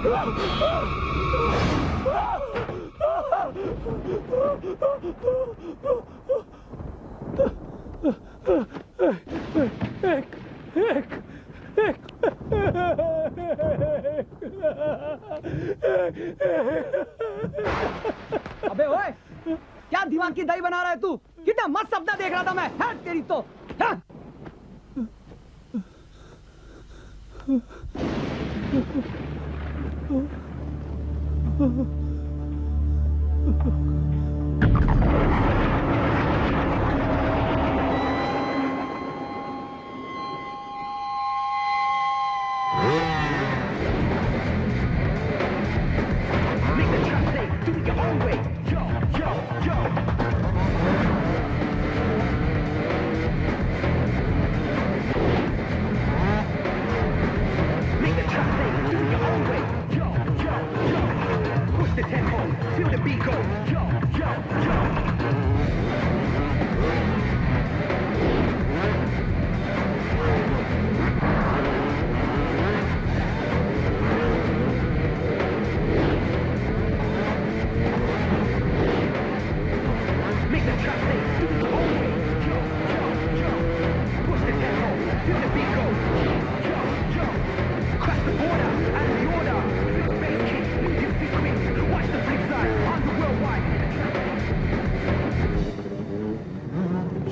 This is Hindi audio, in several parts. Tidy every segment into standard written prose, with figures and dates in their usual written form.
अबे ओए, क्या दिमाग की दही बना रहा है तू? कितना मस्त सपना देख रहा था मैं। है तेरी तो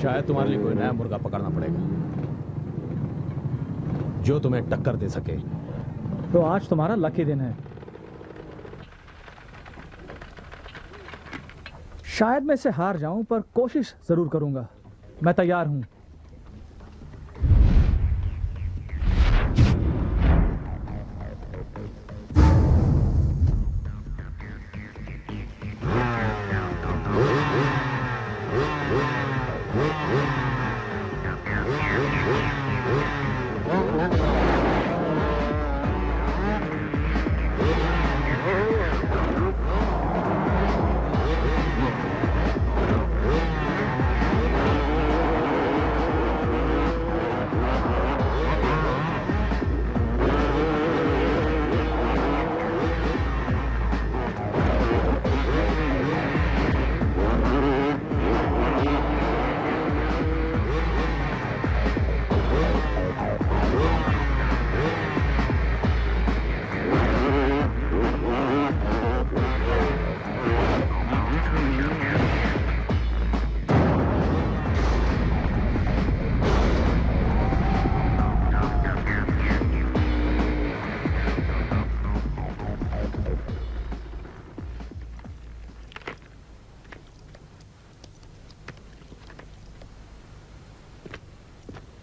शायद तुम्हारे लिए कोई नया मुर्गा पकड़ना पड़ेगा जो तुम्हें टक्कर दे सके। तो आज तुम्हारा लकी दिन है। शायद मैं इसे हार जाऊं, पर कोशिश जरूर करूंगा। मैं तैयार हूं।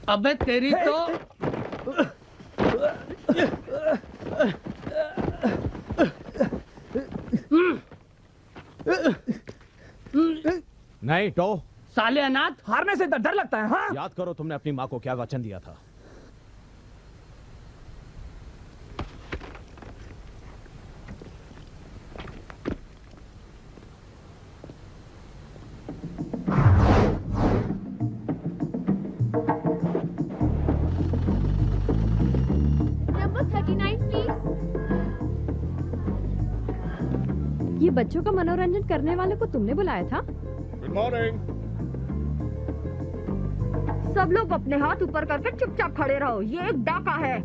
अबे तेरी तो नहीं टो साले अनाथ। हारने से डर लगता है। हाँ, याद करो तुमने अपनी माँ को क्या वचन दिया था। ये बच्चों का मनोरंजन करने वाले को तुमने बुलाया था? Good morning. सब लोग अपने हाथ ऊपर करके चुपचाप खड़े रहो, ये एक डाका है।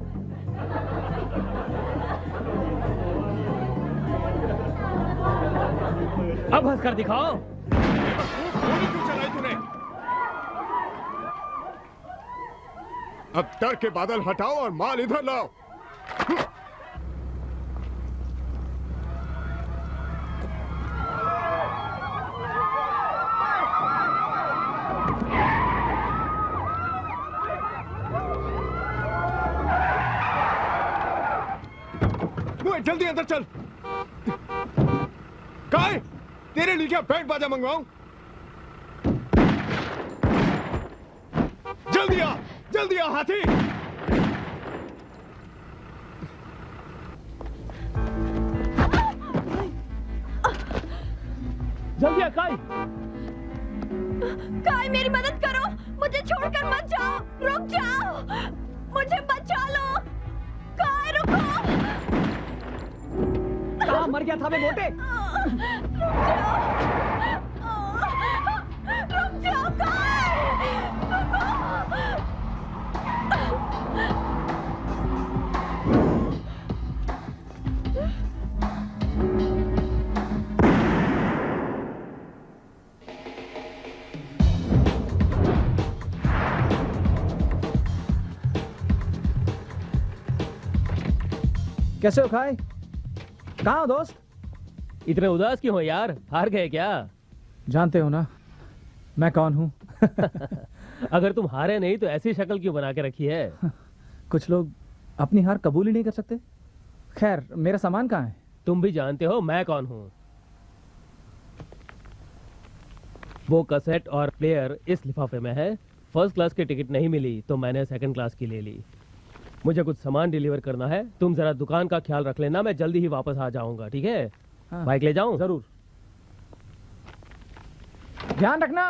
अब हंस कर दिखाओ। गोली क्यों चलाई तूने? अब डर के बादल हटाओ और माल इधर लाओ। जल्दी अंदर चल। काय तेरे लिए क्या बैंड बाजा मंगवाऊं? जल्दी आ हाथी। जल्दी आ काय। काय मेरी मदद करो, मुझे छोड़कर मत जाओ, रुक जाओ, मुझे बचा लो। काय रुको। मर गया था बे मोटे? रुक जाओ काय! कैसे हो खाई? कहाँ हो दोस्त? इतने उदास क्यों हो यार? हार गए क्या? जानते हो ना मैं कौन हूँ? अगर तुम हारे नहीं तो ऐसी शक्ल क्यों बना के रखी है? कुछ लोग अपनी हार कबूल ही नहीं कर सकते। खैर मेरा सामान कहाँ है? तुम भी जानते हो मैं कौन हूँ। वो कैसेट और प्लेयर इस लिफाफे में है। फर्स्ट क्लास की टिकट नहीं मिली तो मैंने सेकंड क्लास की ले ली। मुझे कुछ सामान डिलीवर करना है, तुम जरा दुकान का ख्याल रख लेना, मैं जल्दी ही वापस आ जाऊंगा, ठीक है? हाँ। बाइक ले जाऊं? जरूर। ध्यान रखना,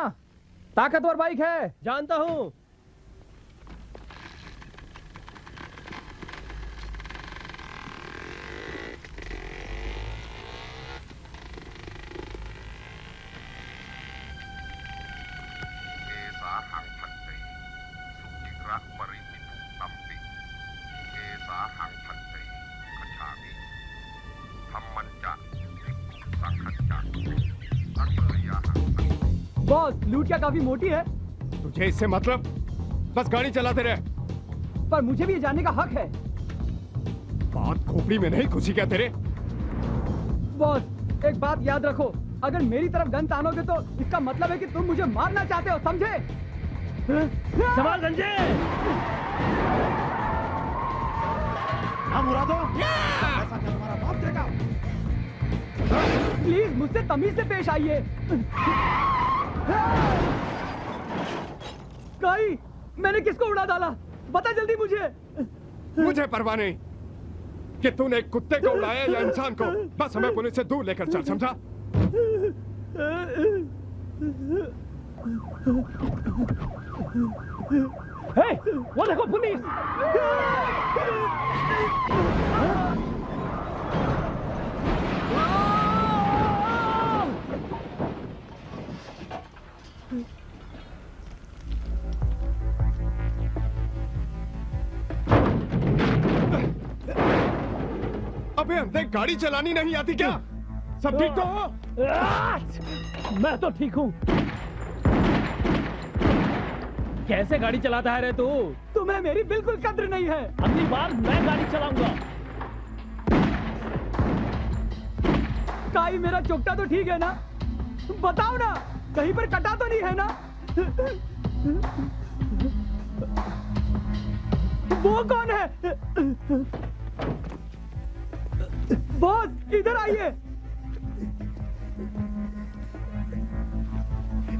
ताकतवर बाइक है। जानता हूं। बॉस लूटिया काफी मोटी है, तुझे इससे मतलब? बस गाड़ी चलाते रहे। पर मुझे भी ये जानने का हक है। बात खोपड़ी में नहीं घुसी क्या तेरे? बॉस एक बात याद रखो, अगर मेरी तरफ गन तानोगे तो इसका मतलब है कि तुम मुझे मारना चाहते हो, समझे? संभाल गंजे। प्लीज मुझसे तमीज से पेश आइए। काई, मैंने किसको उड़ा डाला? बता जल्दी मुझे। मुझे परवाह नहीं कि तूने कुत्ते को उड़ाया या इंसान को, बस हमें पुलिस से दूर लेकर चल, समझा? हे, वो देखो पुलिस। अबे अंधे, गाड़ी चलानी नहीं आती क्या? सब ठीक तो हो? मैं तो ठीक हूँ। कैसे गाड़ी चलाता है रे तू? तुम्हें मेरी बिल्कुल कद्र नहीं है। अगली बार मैं गाड़ी चलाऊंगा। काई मेरा चोकटा तो ठीक है ना? बताओ ना, कहीं पर कटा तो नहीं है ना? वो कौन है? बॉस इधर आइए।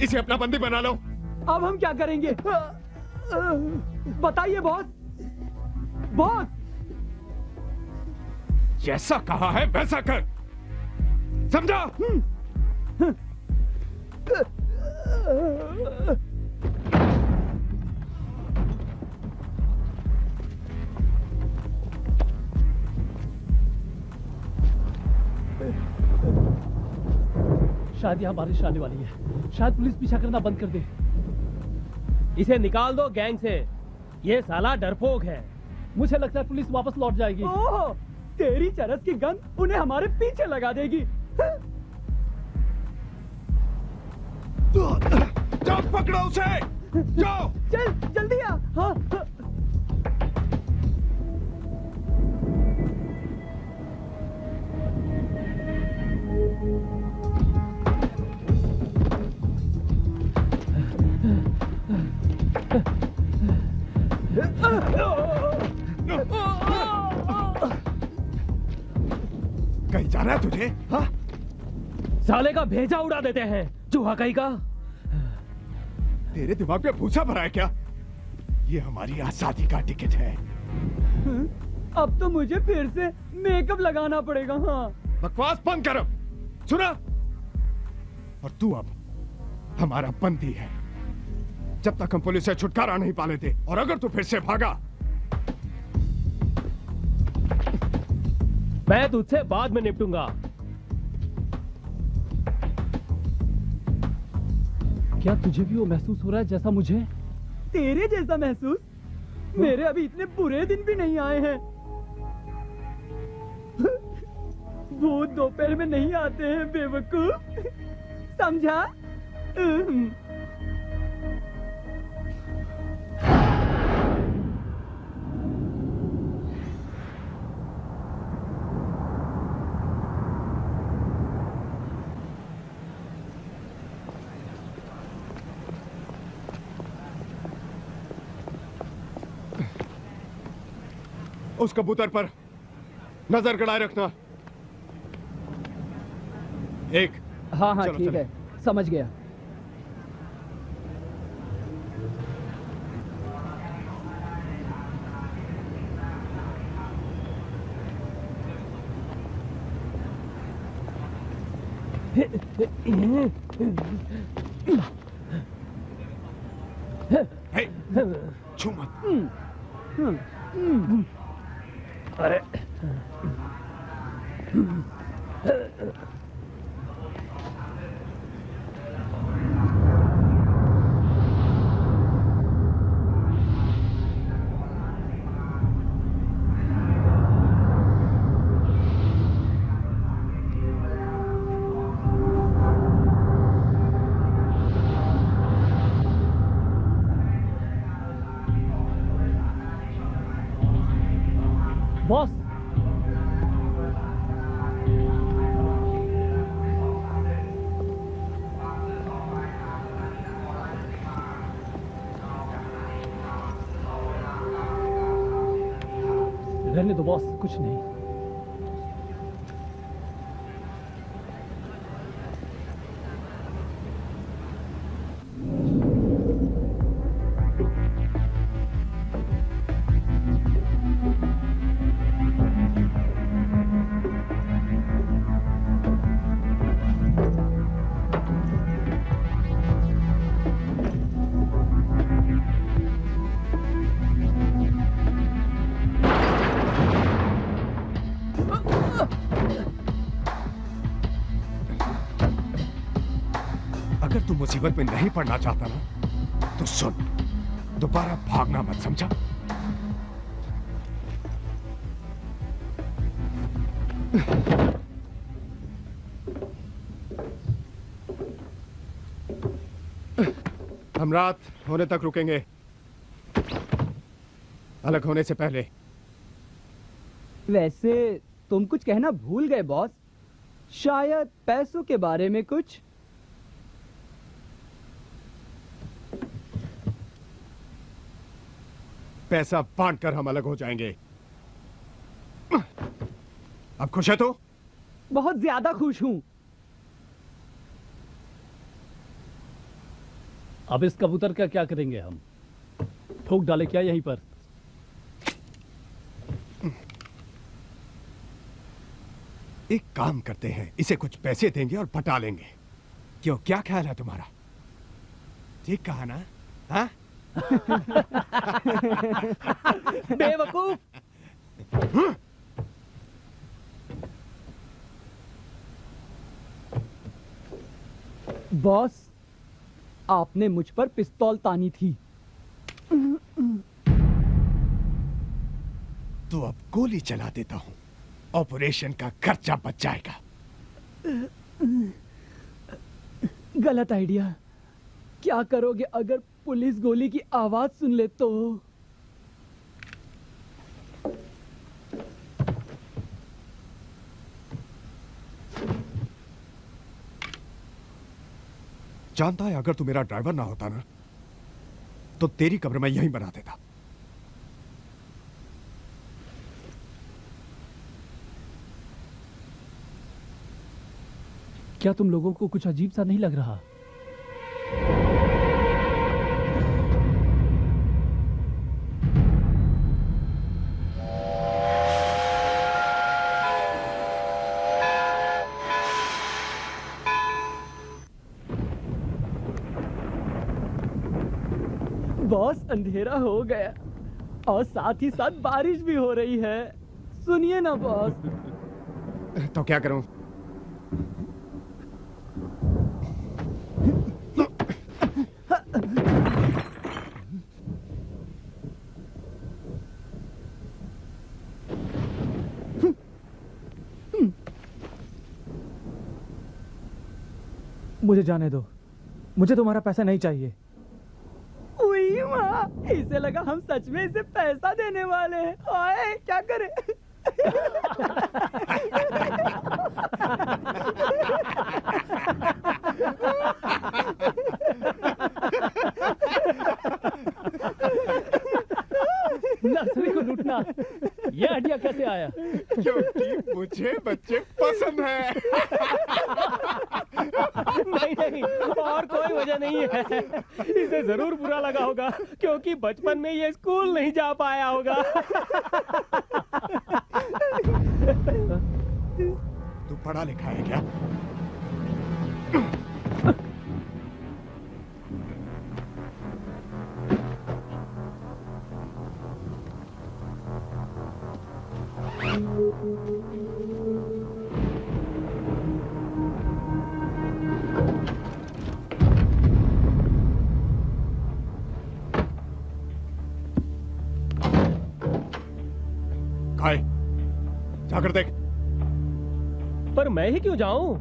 इसे अपना बंदी बना लो। अब हम क्या करेंगे? बताइए बॉस। बॉस जैसा कहा है वैसा कर, समझा? शायद यहाँ बारिश आने वाली है, शायद पुलिस पीछा करना बंद कर दे। इसे निकाल दो गैंग से, ये साला डरपोक है। मुझे लगता है पुलिस वापस लौट जाएगी। ओह, तेरी चरस की गंध उन्हें हमारे पीछे लगा देगी। जाओ पकड़ो उसे, जाओ। चल जल्दी आ। हाँ, हाँ। कहीं जाना है तुझे? हाँ? साले का भेजा उड़ा देते हैं, चूहा कहीं का। तेरे दिमाग में भूसा भरा है क्या? ये हमारी आजादी का टिकट है। अब तो मुझे फिर से मेकअप लगाना पड़ेगा। हाँ, बकवास बंद करो, सुना? और तू अब हमारा बंदी है, जब तक हम पुलिस से छुटकारा नहीं पा लेते। और अगर तू फिर से भागा, मैं तुझसे बाद में निपटूंगा। क्या तुझे भी वो महसूस हो रहा है जैसा मुझे? तेरे जैसा महसूस? मेरे अभी इतने बुरे दिन भी नहीं आए हैं। भूत दोपहर में नहीं आते हैं बेवकूफ, समझा? उस कबूतर पर नजर गड़ाए रखना। एक। हाँ हाँ चलो, ठीक चलो। है, समझ गया। हे, छू मत। अरे बॉस, रहने दो बॉस, कुछ नहीं। अगर तू मुसीबत में नहीं पड़ना चाहता ना, तो सुन, दोबारा भागना मत, समझा? हम रात होने तक रुकेंगे, अलग होने से पहले। वैसे तुम कुछ कहना भूल गए बॉस, शायद पैसों के बारे में कुछ। पैसा बांटकर हम अलग हो जाएंगे। अब खुश है तो? बहुत ज्यादा खुश हूं। अब इस कबूतर का क्या करेंगे हम? ठोक डाले क्या यहीं पर? एक काम करते हैं, इसे कुछ पैसे देंगे और पटा लेंगे। क्यों, क्या ख्याल है तुम्हारा? ठीक कहा ना? हाँ? बेवकूफ। बॉस, आपने मुझ पर पिस्तौल तानी थी। तो अब गोली चला देता हूं, ऑपरेशन का खर्चा बच जाएगा। गलत आइडिया। क्या करोगे अगर पुलिस गोली की आवाज सुन ले तो? जानता है, अगर तू मेरा ड्राइवर ना होता ना, तो तेरी कब्र मैं यहीं बना देता। क्या तुम लोगों को कुछ अजीब सा नहीं लग रहा? बॉस, अंधेरा हो गया और साथ ही साथ बारिश भी हो रही है। सुनिए ना बॉस। तो क्या करूं? मुझे जाने दो, मुझे तुम्हारा पैसा नहीं चाहिए। उई माँ, इसे लगा हम सच में इसे पैसा देने वाले हैं। ओए क्या करे? नर्सरी को लूटना, ये आइडिया कैसे आया? क्योंकि मुझे बच्चे पसंद है। नहीं नहीं, और कोई वजह नहीं है। इसे जरूर बुरा लगा होगा क्योंकि बचपन में ये स्कूल नहीं जा पाया होगा। तू पढ़ा लिखा है क्या? काय, जाकर देख। पर मैं ही क्यों जाऊं?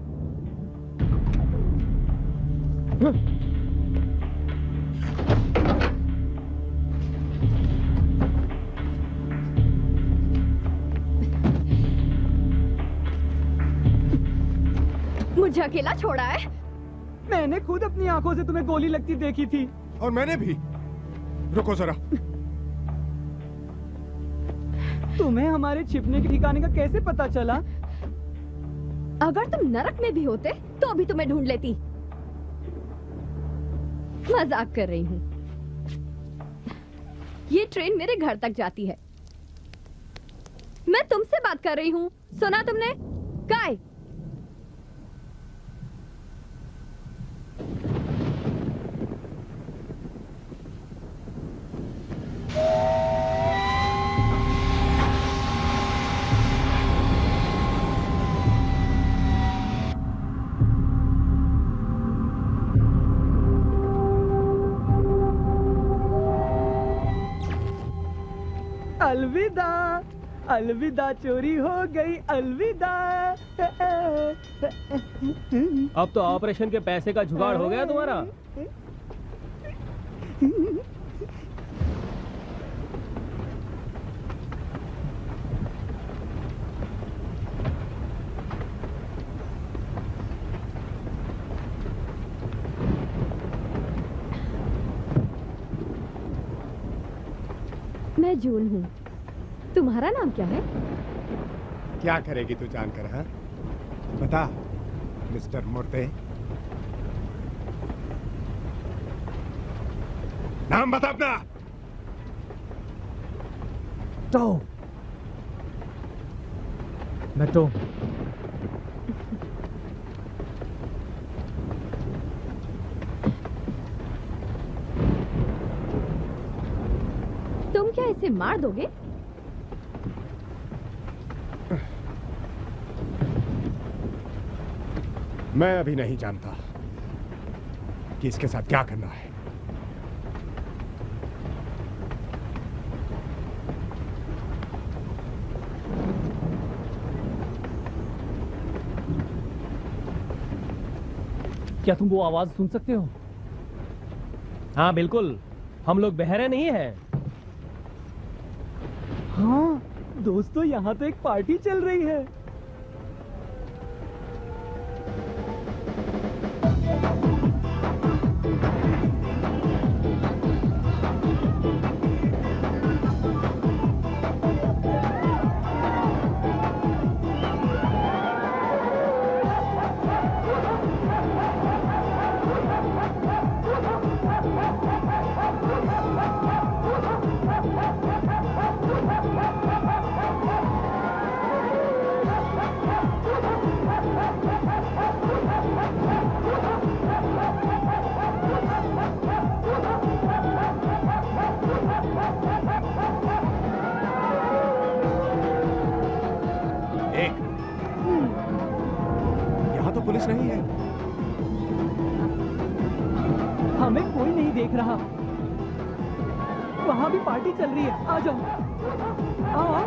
मुझे अकेला छोड़ा है? मैंने खुद अपनी आंखों से तुम्हें गोली लगती देखी थी। और मैंने भी। रुको जरा। तुम्हें हमारे छिपने के ठिकाने का कैसे पता चला? अगर तुम नरक में भी होते तो अभी तुम्हें ढूंढ लेती। मजाक कर रही हूँ। ये ट्रेन मेरे घर तक जाती है। मैं तुमसे बात कर रही हूँ, सुना तुमने? काय? अलविदा, अलविदा, चोरी हो गई, अलविदा। अब तो ऑपरेशन के पैसे का जुगाड़ हो गया तुम्हारा। मैं जून हूँ। तुम्हारा नाम क्या है? क्या करेगी तू जानकर? हाँ, बता मिस्टर मुर्दे। नाम बता अपना। टॉम। मैं टॉम। तुम क्या इसे मार दोगे? मैं अभी नहीं जानता कि इसके साथ क्या करना है। क्या तुम वो आवाज सुन सकते हो? हाँ बिल्कुल, हम लोग बहरे नहीं हैं। हाँ दोस्तों, यहाँ तो एक पार्टी चल रही है। पुलिस नहीं है। हमें कोई नहीं देख रहा। वहां भी पार्टी चल रही है। आ जाओ, आओ आओ।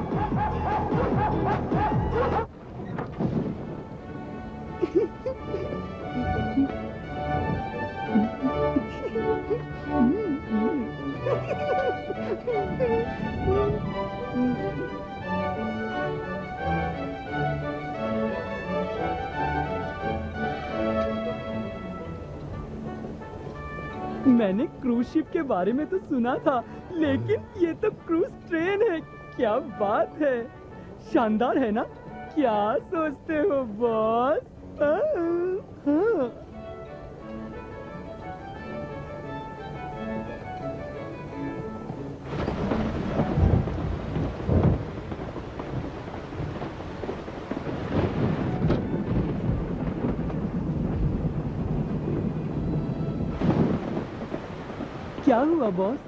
मैंने क्रूज शिप के बारे में तो सुना था, लेकिन ये तो क्रूज ट्रेन है। क्या बात है, शानदार है ना? क्या सोचते हो बॉस? हाँ। क्या हुआ बॉस?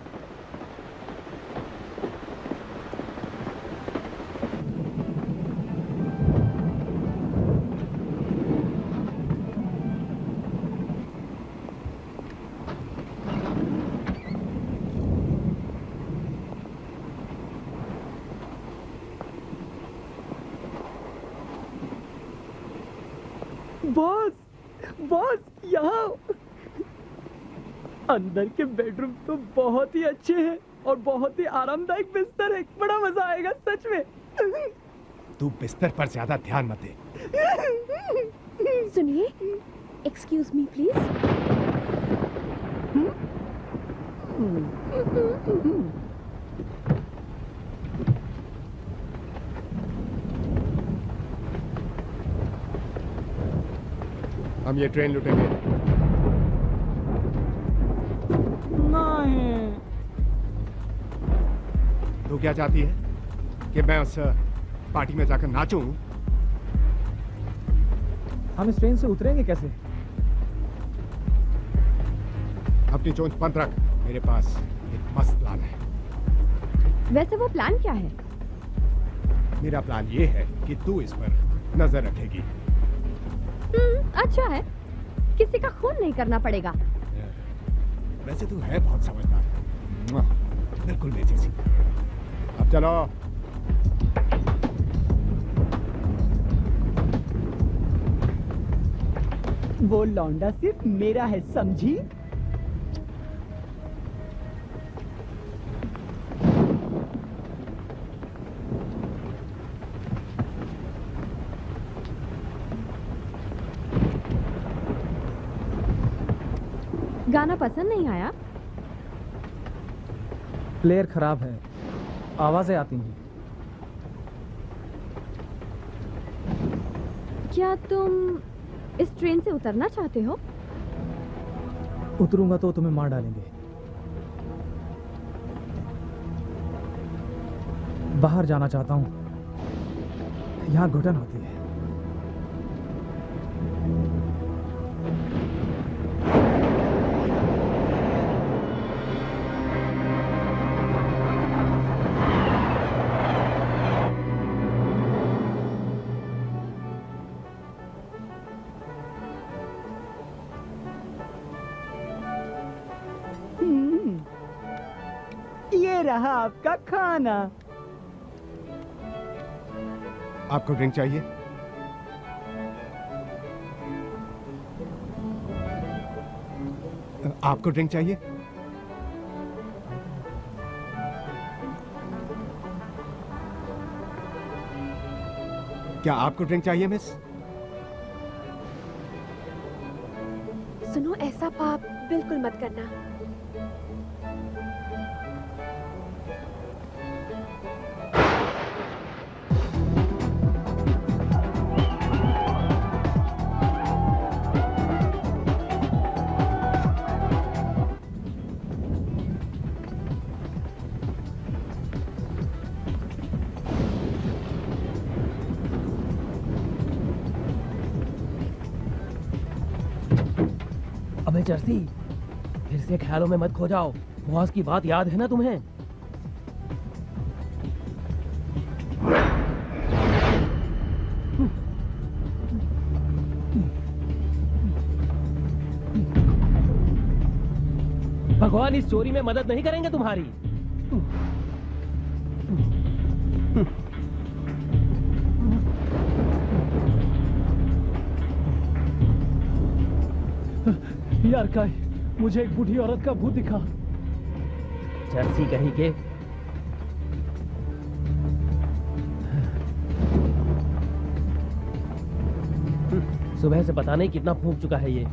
बॉस, बॉस, यहाँ अंदर के बेडरूम तो बहुत ही अच्छे हैं और बहुत ही आरामदायक बिस्तर है। बड़ा मजा आएगा सच में। तू बिस्तर पर ज्यादा ध्यान मत दे। सुनिए, एक्सक्यूज मी प्लीज। हम ये ट्रेन लुटेंगे। नहीं। तू क्या चाहती है कि मैं उस पार्टी में जाकर नाचूं? हम इस ट्रेन से उतरेंगे कैसे? अपनी चोंच बंद रख, मेरे पास एक मस्त प्लान है। वैसे वो प्लान क्या है? मेरा प्लान ये है कि तू इस पर नजर रखेगी। अच्छा है, किसी का खून नहीं करना पड़ेगा। वैसे तू है बहुत समझदार, बिल्कुल मेरी जैसी। अब चलो। वो लौंडा सिर्फ मेरा है, समझी? गाना पसंद नहीं आया? प्लेयर खराब है, आवाजें आती हैं। क्या तुम इस ट्रेन से उतरना चाहते हो? उतरूंगा तो तुम्हें मार डालेंगे। बाहर जाना चाहता हूं, यहां घुटन होती है। ये रहा आपका खाना। आपको ड्रिंक चाहिए? आपको ड्रिंक चाहिए? क्या आपको ड्रिंक चाहिए मिस? सुनो, ऐसा पाप बिल्कुल मत करना। अबे जर्सी, फिर से ख्यालों में मत खो जाओ। बॉस की बात याद है ना तुम्हें? भगवान इस चोरी में मदद नहीं करेंगे तुम्हारी। यार काय, मुझे एक बूढ़ी औरत का भूत दिखा। जर्सी कहीं के। सुबह से पता नहीं कितना फूंक चुका है ये।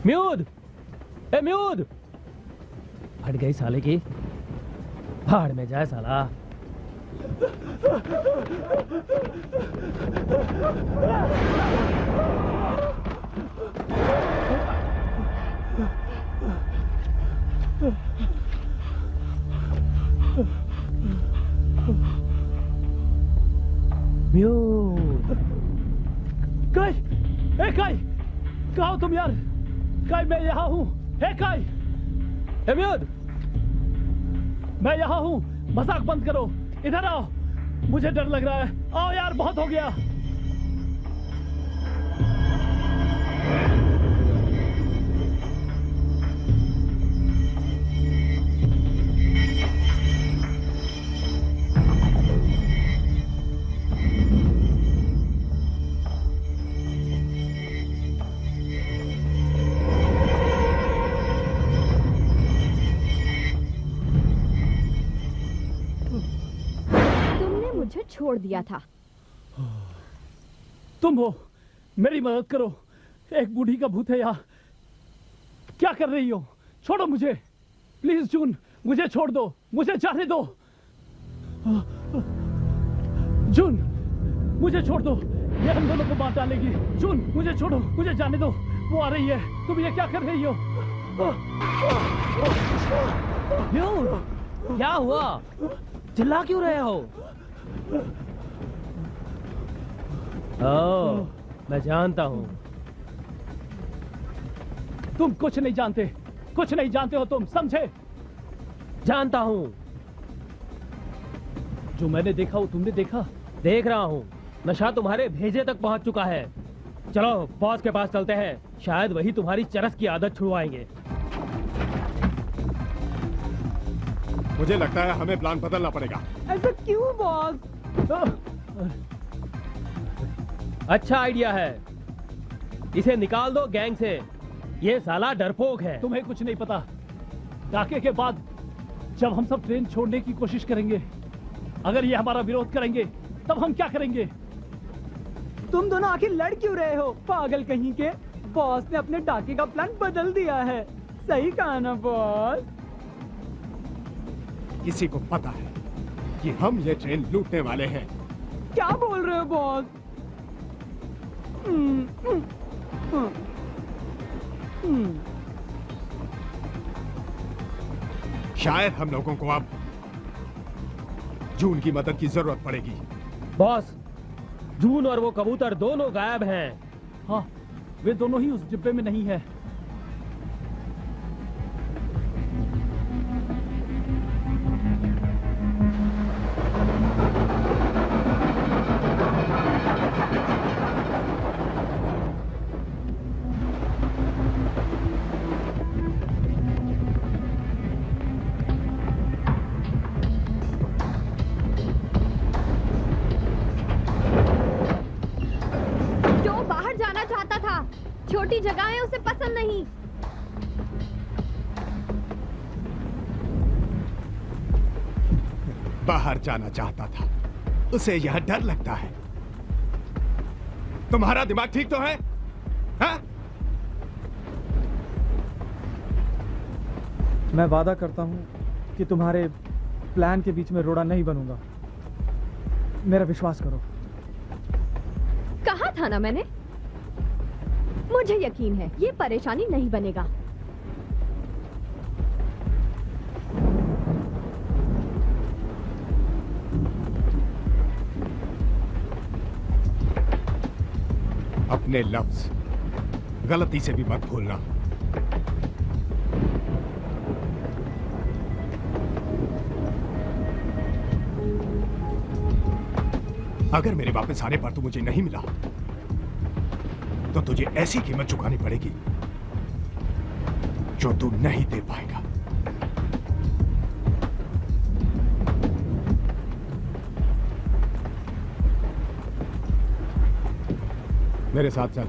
म्यूद, ए म्यूद, फट गई साले की। भाड़ में जाए साला। म्यूद, काई, ए काई, कहाँ हो तुम यार? काई, मैं यहाँ हूँ। हे काई, ए म्यूद, मैं यहाँ हूँ। मजाक बंद करो, इधर आओ। मुझे डर लग रहा है। आओ यार, बहुत हो गया। मुझे छोड़ दिया था। तुम हो, मेरी मदद करो। एक बूढ़ी का भूत है यहाँ। क्या कर रही हो? छोड़ो मुझे, प्लीज जून, मुझे छोड़ दो, मुझे जाने दो। जून, मुझे छोड़ दो, ये हम दोनों को मार डालेगी। जून, मुझे छोड़ो, मुझे जाने दो। वो आ रही है। तुम ये क्या कर रही हो? क्यों? क्या हुआ? चिल्ला क्यों रहे हो? ओह, मैं जानता हूँ। तुम कुछ नहीं जानते, कुछ नहीं जानते हो तुम, समझे? जानता हूँ। जो मैंने देखा वो तुमने देखा? देख रहा हूँ। नशा तुम्हारे भेजे तक पहुँच चुका है। चलो बॉस के पास चलते हैं, शायद वही तुम्हारी चरस की आदत छुड़वाएंगे। मुझे लगता है हमें प्लान बदलना पड़ेगा। ऐसा क्यों बॉस? अच्छा आइडिया है, इसे निकाल दो गैंग से। ये साला डरपोक है। तुम्हें कुछ नहीं पता। डाके के बाद जब हम सब ट्रेन छोड़ने की कोशिश करेंगे, अगर ये हमारा विरोध करेंगे, तब हम क्या करेंगे? तुम दोनों आखिर लड़ क्यों रहे हो, पागल कहीं के? बॉस ने अपने डाके का प्लान बदल दिया है। सही कहा ना बॉस? किसी को पता है कि हम ये ट्रेन लूटने वाले हैं। क्या बोल रहे हो बॉस? शायद हम लोगों को अब जून की मदद की जरूरत पड़ेगी। बॉस, जून और वो कबूतर दोनों गायब हैं। हाँ, वे दोनों ही उस डिब्बे में नहीं है। छोटी जगहें उसे पसंद नहीं। बाहर जाना चाहता था, उसे यह डर लगता है। तुम्हारा दिमाग ठीक तो है? हा? मैं वादा करता हूं कि तुम्हारे प्लान के बीच में रोड़ा नहीं बनूंगा। मेरा विश्वास करो। कहा था ना मैंने, मुझे यकीन है ये परेशानी नहीं बनेगा। अपने लफ्ज गलती से भी मत भूलना। अगर मेरे वापस आने पर तू मुझे नहीं मिला तो तुझे ऐसी कीमत चुकानी पड़ेगी जो तू नहीं दे पाएगा। मेरे साथ चल,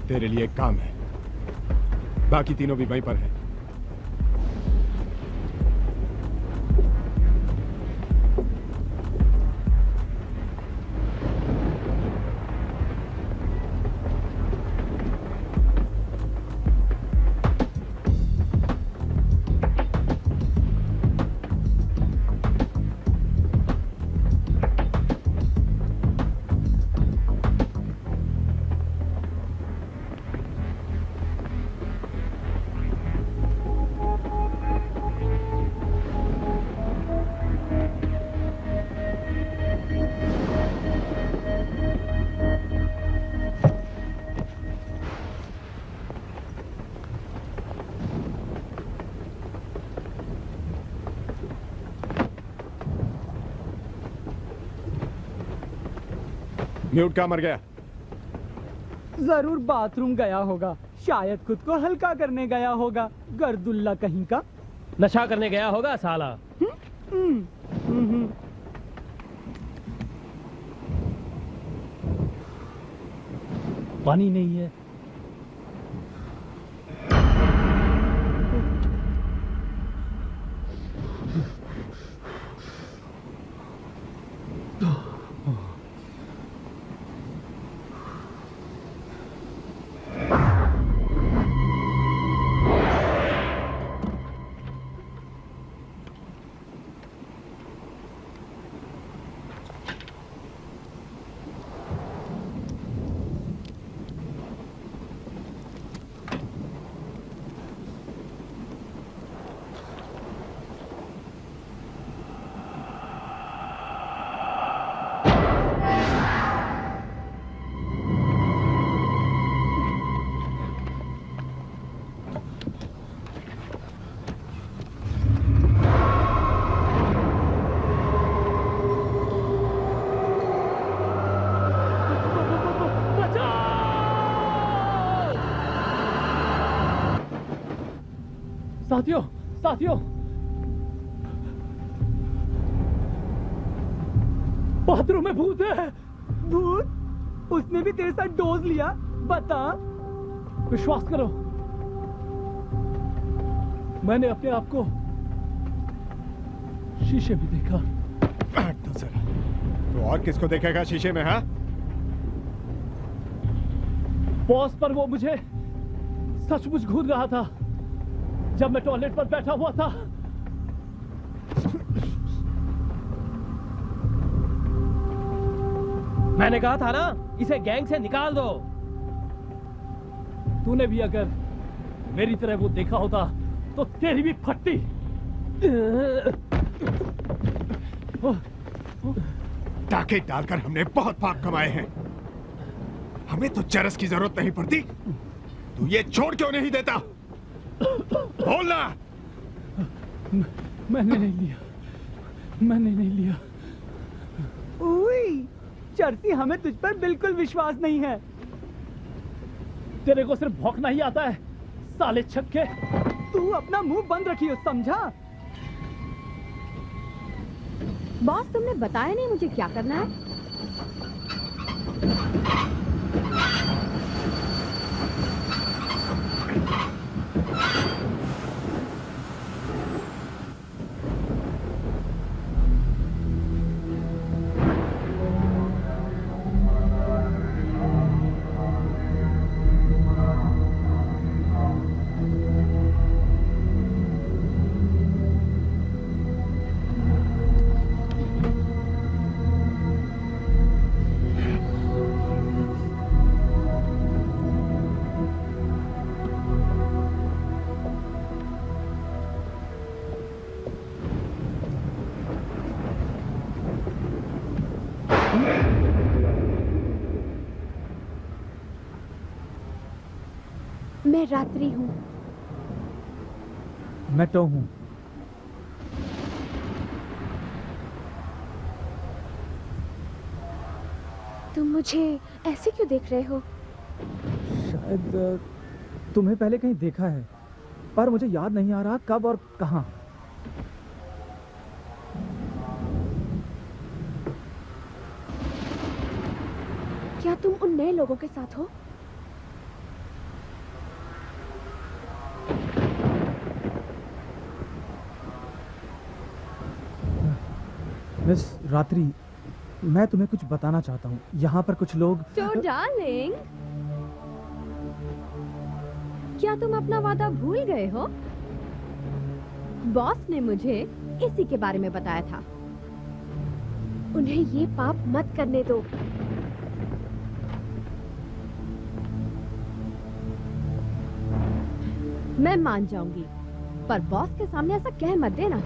तेरे लिए एक काम है। बाकी तीनों भी वहीं पर हैं। म्यूट कहाँ मर गया? जरूर बाथरूम गया होगा, शायद खुद को हल्का करने गया होगा, गर्दुल्ला कहीं का। नशा करने गया होगा साला। हम्म। पानी नहीं है। साथियों, साथियों, बाथरूम में भूत है। भूत? उसने भी तेरे साथ डोज लिया? बता। विश्वास करो, मैंने अपने आप को शीशे में देखा। बैठ तो जरा। तो और किसको देखेगा शीशे में? हाँ, बॉस, पर वो मुझे सचमुच घूर रहा था जब मैं टॉयलेट पर बैठा हुआ था। मैंने कहा था ना, इसे गैंग से निकाल दो। तूने भी अगर मेरी तरह वो देखा होता तो तेरी भी फटती। टाके डालकर हमने बहुत पाप कमाए हैं, हमें तो चरस की जरूरत नहीं पड़ती। तू ये छोड़ क्यों नहीं देता? बोलना। मैंने नहीं लिया, मैंने नहीं लिया। उई, चर्सी, हमें तुझ पर बिल्कुल विश्वास नहीं है। तेरे को सिर्फ भौंकना ही आता है, साले छक्के। तू अपना मुंह बंद रखियो, समझा? बॉस, तुमने बताया नहीं मुझे क्या करना है। मैं रात्रि हूँ। मैं तो हूँ। तुम मुझे ऐसे क्यों देख रहे हो? शायद तुम्हें पहले कहीं देखा है, पर मुझे याद नहीं आ रहा कब और कहाँ। क्या तुम उन नए लोगों के साथ हो? मिस रात्रि, मैं तुम्हें कुछ बताना चाहता हूँ। यहाँ पर कुछ लोग। तो डार्लिंग, क्या तुम अपना वादा भूल गए हो? बॉस ने मुझे इसी के बारे में बताया था। उन्हें ये पाप मत करने दो। मैं मान जाऊंगी, पर बॉस के सामने ऐसा कह मत देना।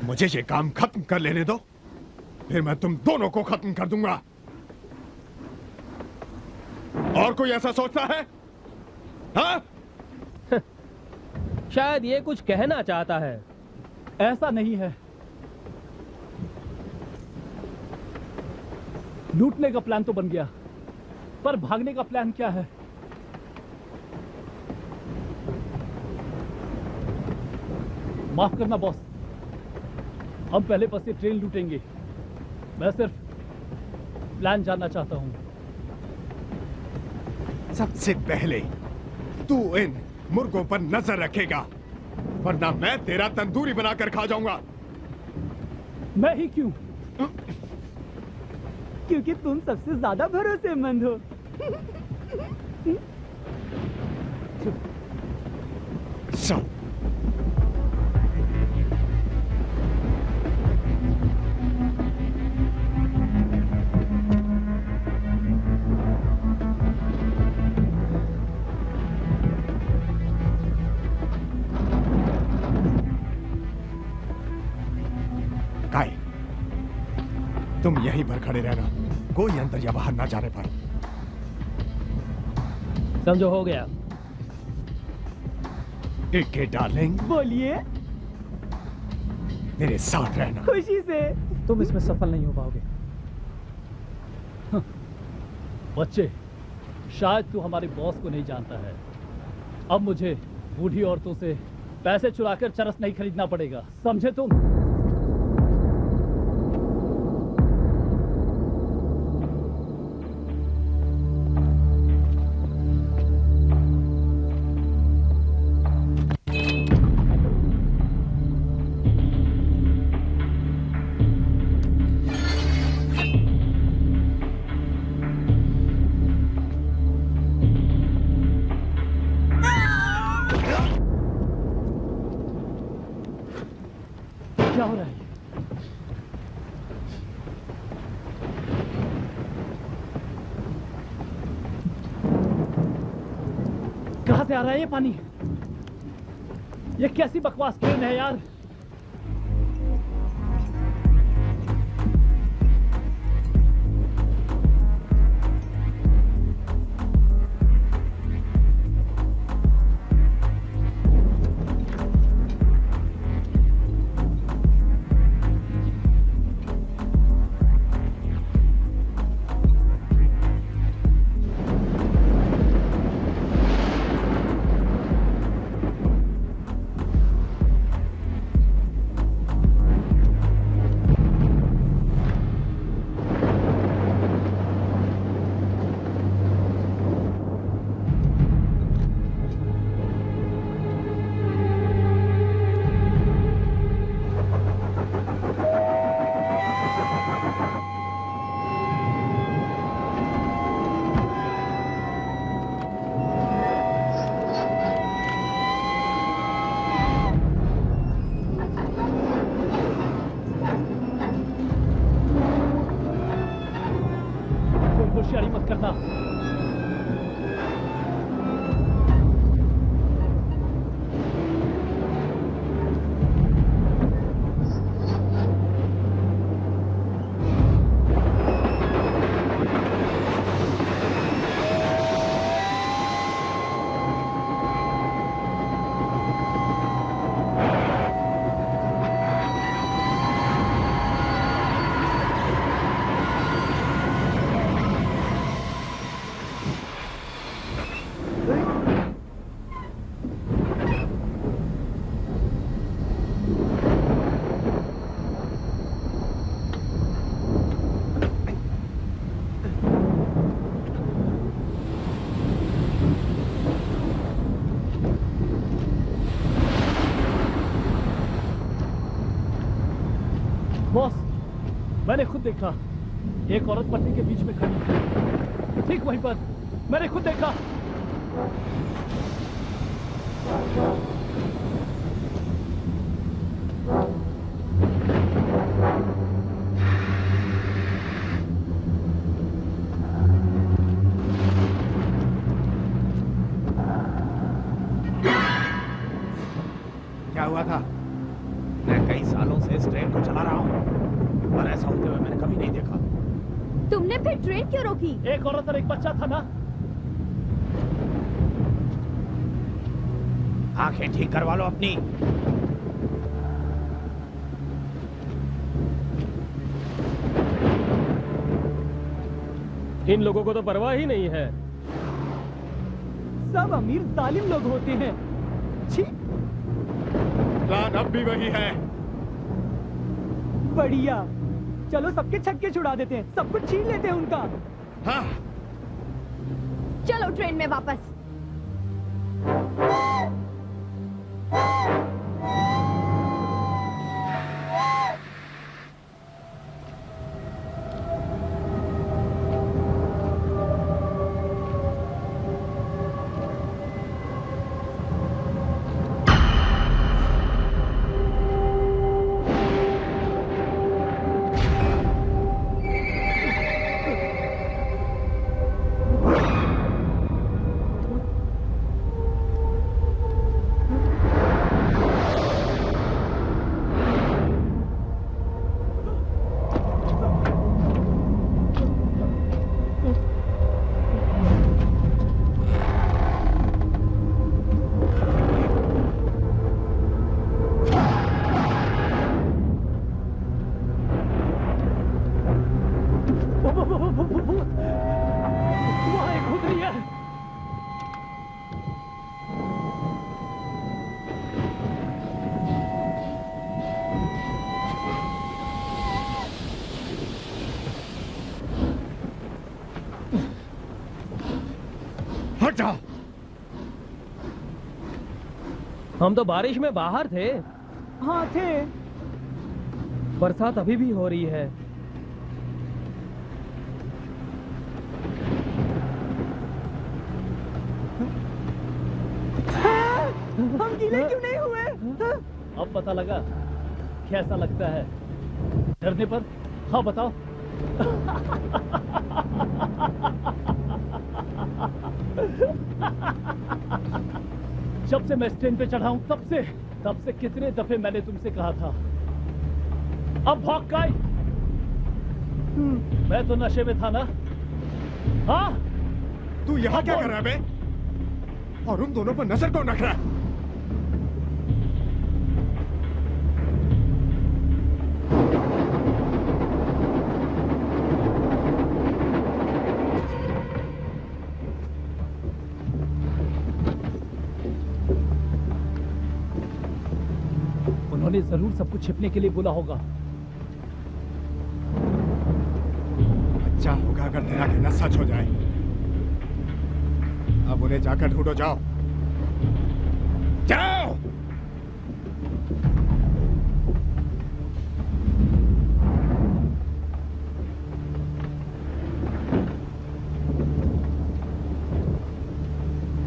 मुझे ये काम खत्म कर लेने दो, फिर मैं तुम दोनों को खत्म कर दूंगा। और कोई ऐसा सोचता है? हाँ? शायद ये कुछ कहना चाहता है। ऐसा नहीं है। लूटने का प्लान तो बन गया, पर भागने का प्लान क्या है? माफ करना बॉस, हम पहले बस ये ट्रेन लूटेंगे। मैं सिर्फ प्लान जानना चाहता हूं। सबसे पहले तू इन मुर्गों पर नजर रखेगा, वरना मैं तेरा तंदूरी बनाकर खा जाऊंगा। मैं ही क्यों? क्योंकि तुम सबसे ज्यादा भरोसेमंद हो। चल। काय, तुम यहीं पर खड़े रहना, कोई अंदर या बाहर ना जाने पाए। समझो हो गया। एके डार्लिंग, बोलिए। मेरे साथ रहना। खुशी से। तुम इसमें सफल नहीं हो पाओगे। बच्चे, शायद तू हमारे बॉस को नहीं जानता है। अब मुझे बूढ़ी औरतों से पैसे चुराकर चरस नहीं खरीदना पड़ेगा, समझे तुम? क्या हो रहा है? कहां से आ रहा है ये पानी? ये कैसी बकवास ट्रेन है यार? होशियारी मत करना। बॉस, मैंने खुद देखा एक औरत पट्टी के बीच में खड़ी थी, ठीक वहीं पर। मैंने खुद देखा। क्या हुआ था? मैं कई सालों से इस ट्रेन को चला रहा हूँ। पर ऐसा होते हुए मैंने कभी नहीं देखा। तुमने फिर ट्रेन क्यों रोकी? एक औरत और एक बच्चा था ना। आंखें ठीक करवा लो अपनी। इन लोगों को तो परवाह ही नहीं है। सब अमीर जालिम लोग होते हैं। छी, प्लान अब भी वही है। बढ़िया। चलो सबके छक्के छुड़ा देते हैं, सब कुछ छीन लेते हैं उनका। हाँ, चलो ट्रेन में वापस। वहाँ एक भूतनी है। हट जाओ। हम तो बारिश में बाहर थे। हाँ थे। बरसात अभी भी हो रही है। हम गीले क्यों नहीं हुए? हाँ? अब पता लगा कैसा लगता है डरने पर। हाँ बताओ। जब से मैं इस ट्रेन पे चढ़ा हूं तब से कितने दफे मैंने तुमसे कहा था अब भौंक का। मैं तो नशे में था ना। हाँ, तू यहाँ क्या कर रहा है बे? और उन दोनों पर नजर कौन रख रहा है? उन्होंने जरूर सब कुछ छिपने के लिए बोला होगा। अच्छा होगा अगर तेरा कहना सच हो जाए। अब उन्हें जाकर ढूंढो, जाओ जाओ।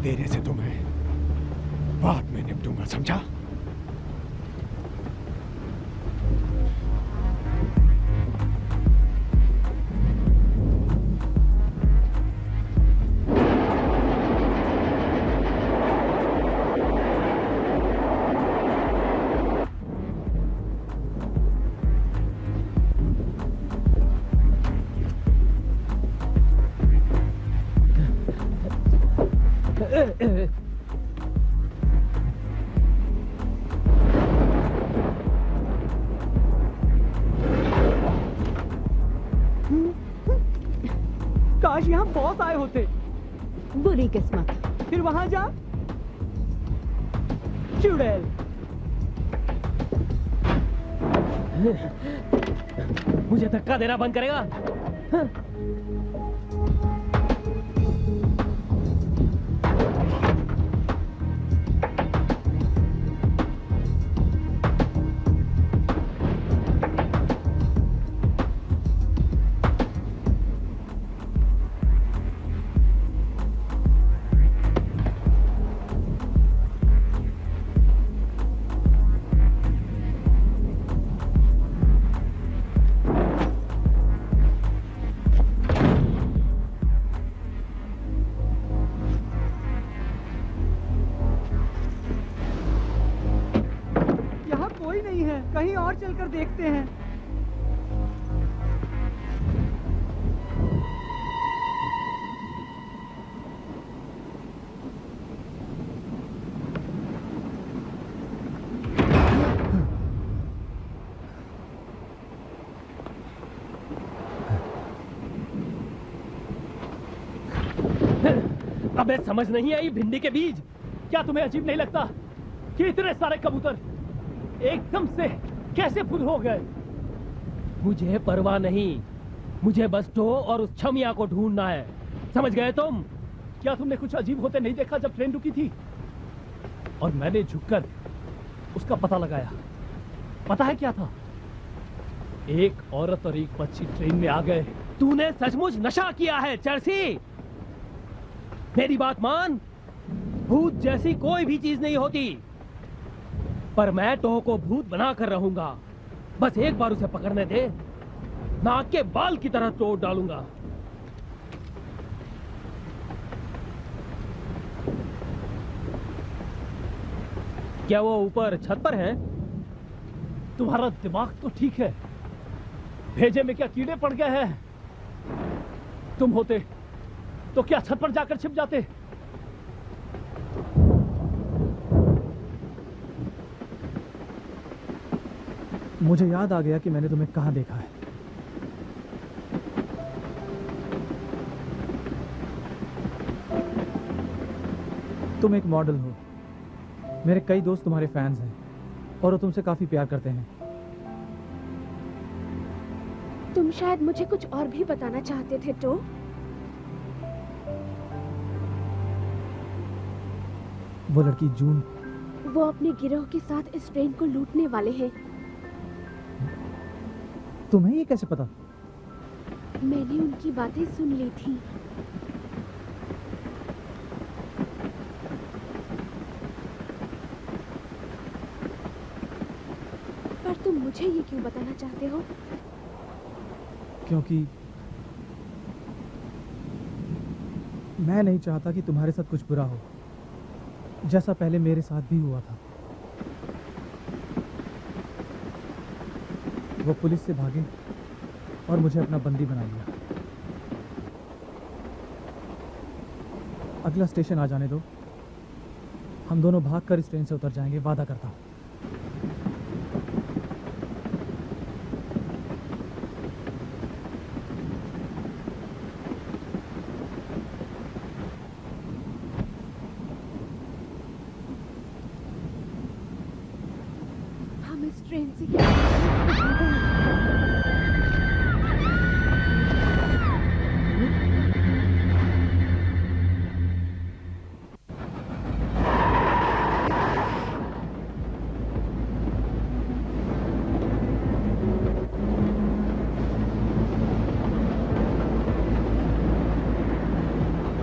तेरे से तो मैं बाद में निपटूंगा, समझा? काश यहाँ बॉस आए होते। बुरी किस्मत। फिर वहां जा। चुड़ैल। मुझे धक्का देना बंद करेगा? यहाँ कोई नहीं है, कहीं और चलकर देखते हैं। अबे समझ नहीं आई भिंडी के बीज। क्या तुम्हें अजीब नहीं लगता कि इतने सारे कबूतर एकदम से कैसे फुल हो गए? मुझे परवाह नहीं, मुझे बस टो और उस छमिया को ढूंढना है, समझ गए तुम? क्या तुमने कुछ अजीब होते नहीं देखा जब ट्रेन रुकी थी? और मैंने झुककर उसका पता लगाया। पता है क्या था? एक औरत और एक बच्ची ट्रेन में आ गए। तूने सचमुच नशा किया है चर्सी। मेरी बात मान, भूत जैसी कोई भी चीज नहीं होती, पर मैं टो को भूत बना कर रहूंगा। बस एक बार उसे पकड़ने दे, नाक के बाल की तरह तोड़ डालूंगा। क्या वो ऊपर छत पर है? तुम्हारा दिमाग तो ठीक है, भेजे में क्या कीड़े पड़ गए हैं? तुम होते तो क्या छत पर जाकर छिप जाते? मुझे याद आ गया कि मैंने तुम्हें कहां देखा है। तुम एक मॉडल हो। मेरे कई दोस्त तुम्हारे फैंस हैं और वो तुमसे काफी प्यार करते हैं। तुम शायद मुझे कुछ और भी बताना चाहते थे टो। वो लड़की जून, वो अपने गिरोह के साथ इस ट्रेन को लूटने वाले हैं। तुम्हें ये कैसे पता? मैंने उनकी बातें सुन ली थी। पर तुम मुझे ये क्यों बताना चाहते हो? क्योंकि मैं नहीं चाहता कि तुम्हारे साथ कुछ बुरा हो, जैसा पहले मेरे साथ भी हुआ था। वो पुलिस से भागे और मुझे अपना बंदी बना लिया। अगला स्टेशन आ जाने दो, हम दोनों भागकर इस ट्रेन से उतर जाएंगे, वादा करता हूं। हम इस ट्रेन से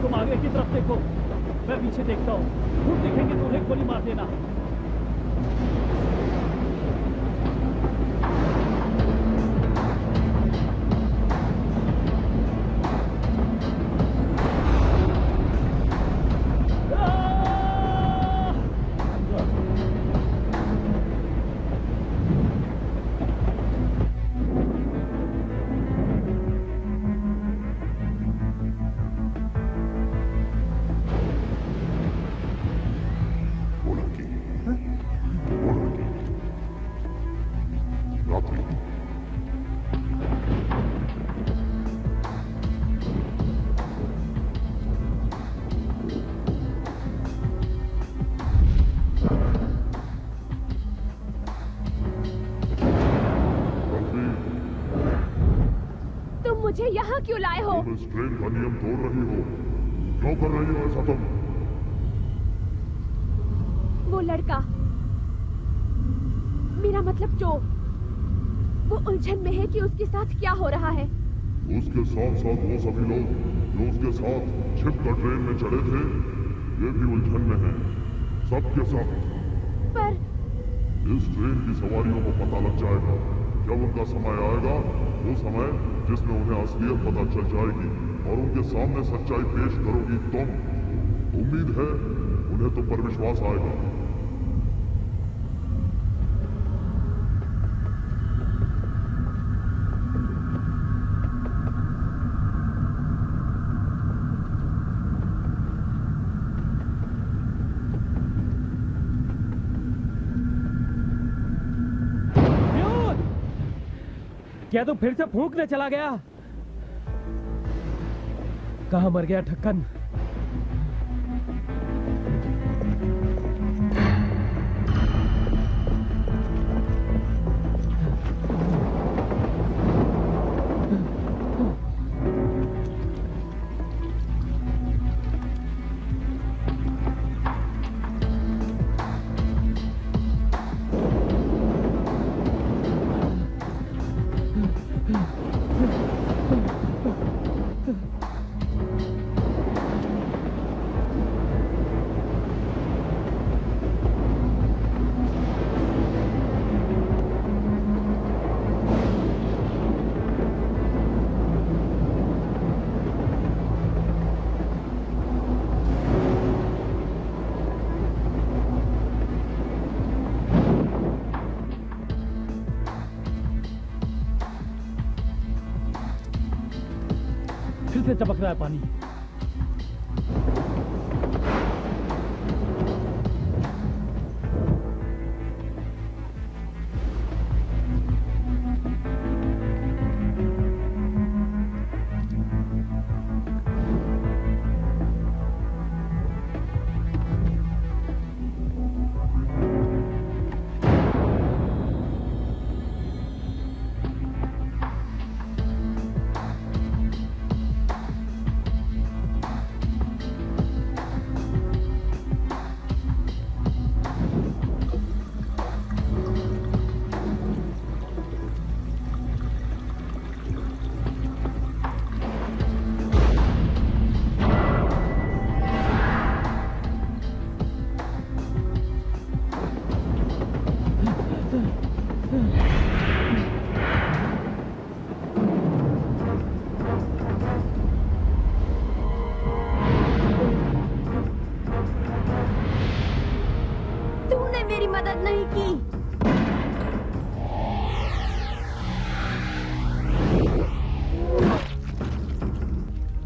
तुम आगे की तरफ देखो, मैं पीछे देखता हूँ। खुद दिखेंगे तो उन्हें गोली मार देना। तुम मुझे यहाँ क्यों लाए हो? तुम इस ट्रेन का नियम तोड़ रही हो। क्यों कर रही हो ऐसा तुम? वो लड़का, मेरा मतलब जो, वो उलझन में है कि उसके साथ क्या हो रहा है। उसके साथ साथ वो सभी लोग जो उसके साथ छिपकर ट्रेन में चढ़े थे, ये भी उलझन में हैं। सबके सब। पर इस ट्रेन की सवारियों को पता लग जाएगा। जब उनका समय आएगा, वो समय जिसमें उन्हें असलियत पता चल जाएगी और उनके सामने सच्चाई पेश करोगी तुम। उम्मीद है उन्हें तुम पर विश्वास आएगा। क्या तू फिर से फूंकने चला गया? कहां मर गया ढक्कन? से चमक रहा है पानी। तूने मेरी मदद नहीं की।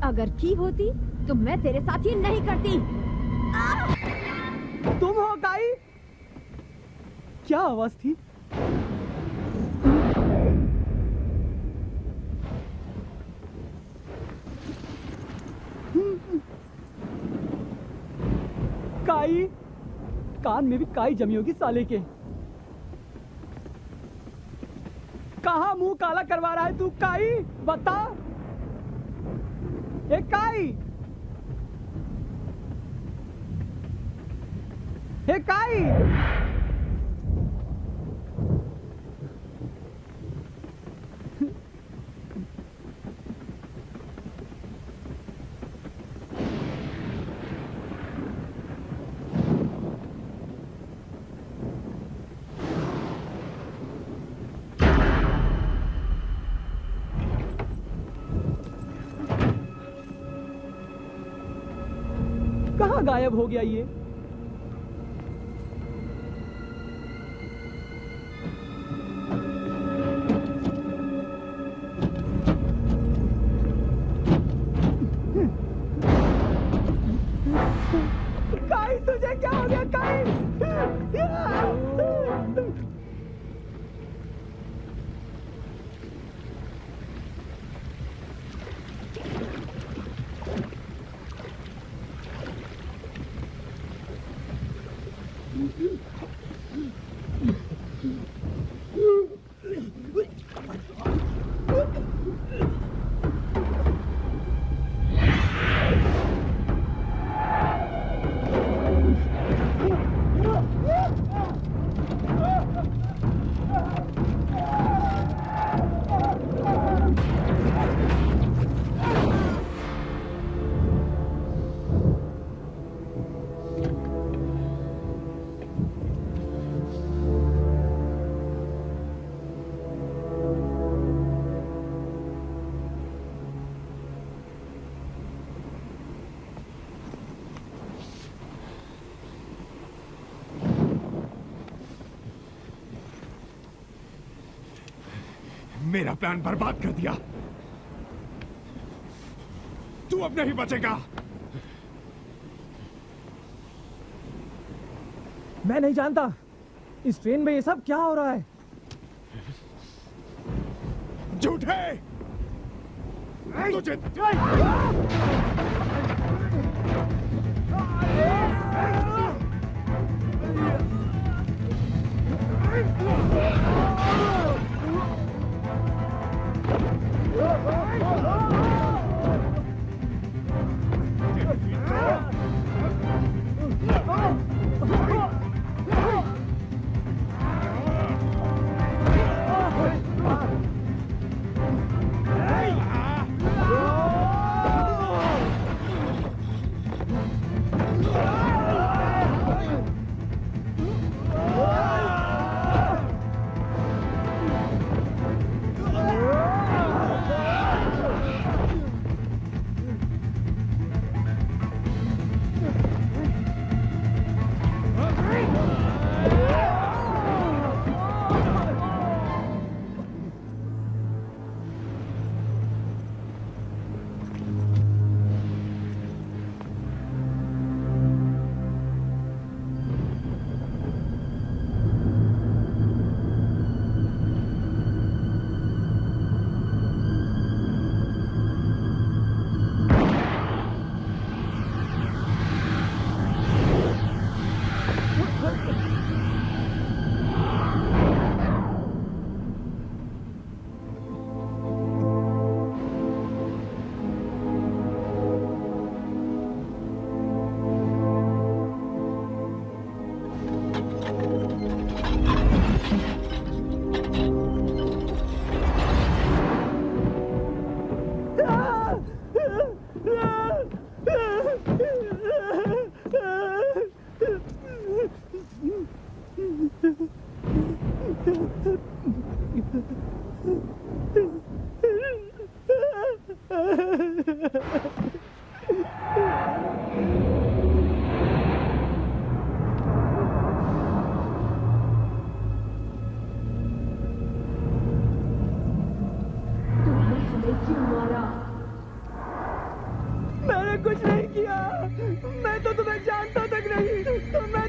अगर की होती तो मैं तेरे साथ ये नहीं करती। तुम हो काई? क्या आवाज थी? काई, कान में भी काई जमी होगी साले के। कहाँ मुंह काला करवा रहा है तू काई? बता। ए काई, ए काई। कहाँ गायब हो गया ये? काई, तुझे क्या हो गया काई? मेरा प्लान बर्बाद कर दिया। तू अब नहीं बचेगा। मैं नहीं जानता इस ट्रेन में ये सब क्या हो रहा है। झूठे, तुझे तुमने हमें क्यों मारा? मैंने कुछ नहीं किया, मैं तो तुम्हें जानता तक नहीं, तो मैं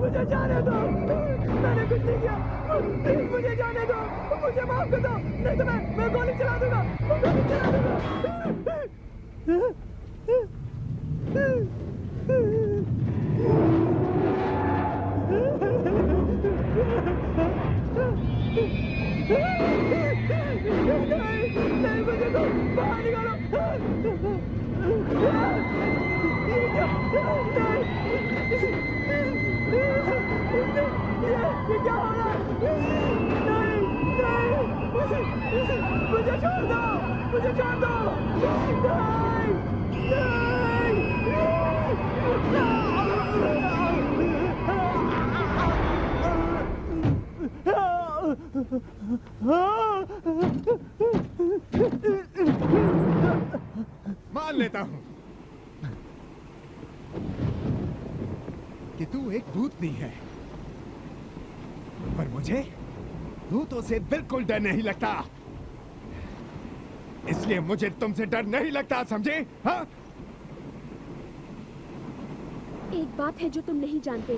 मुझे जाने दो, मैंने कुछ नहीं किया, प्लीज मुझे जाने दो, मुझे माफ कर दो, नहीं तो मैं गोली चला दूंगा, गोली चला दूंगा। नहीं मुझे तो बाहर निकालो। ये क्या हो रहा है? नहीं मुझे छोड़ दो, मुझे छोड़ दो, मान लेता हूं कि तू एक भूतनी है, पर मुझे भूतों से बिल्कुल डर नहीं लगता, इसलिए मुझे तुमसे डर नहीं लगता, समझे? हाँ? एक बात है जो तुम नहीं जानते,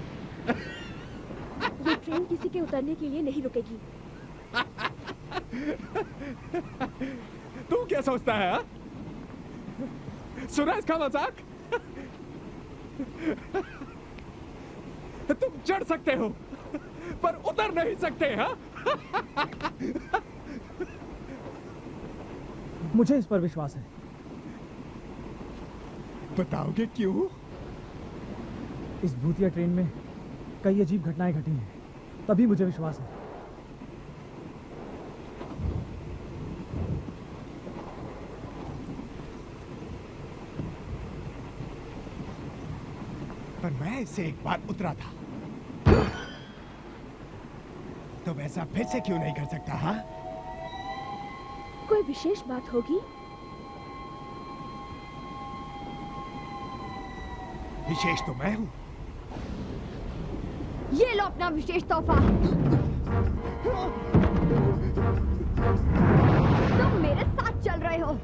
ये ट्रेन किसी के उतरने के लिए नहीं रुकेगी। तू क्या सोचता है? हा? सुना इसका मजाक? तुम चढ़ सकते हो पर उतर नहीं सकते। हा? मुझे इस पर विश्वास है। बताओगे क्यों? इस भूतिया ट्रेन में कई अजीब घटनाएं घटी हैं, तभी मुझे विश्वास है। पर मैं इससे एक बार उतरा था, तो वैसा फिर से क्यों नहीं कर सकता? हाँ? कोई विशेष बात होगी? विशेष तो मैं हूं। ये लो अपना विशेष तोहफा। तुम मेरे साथ चल रहे हो।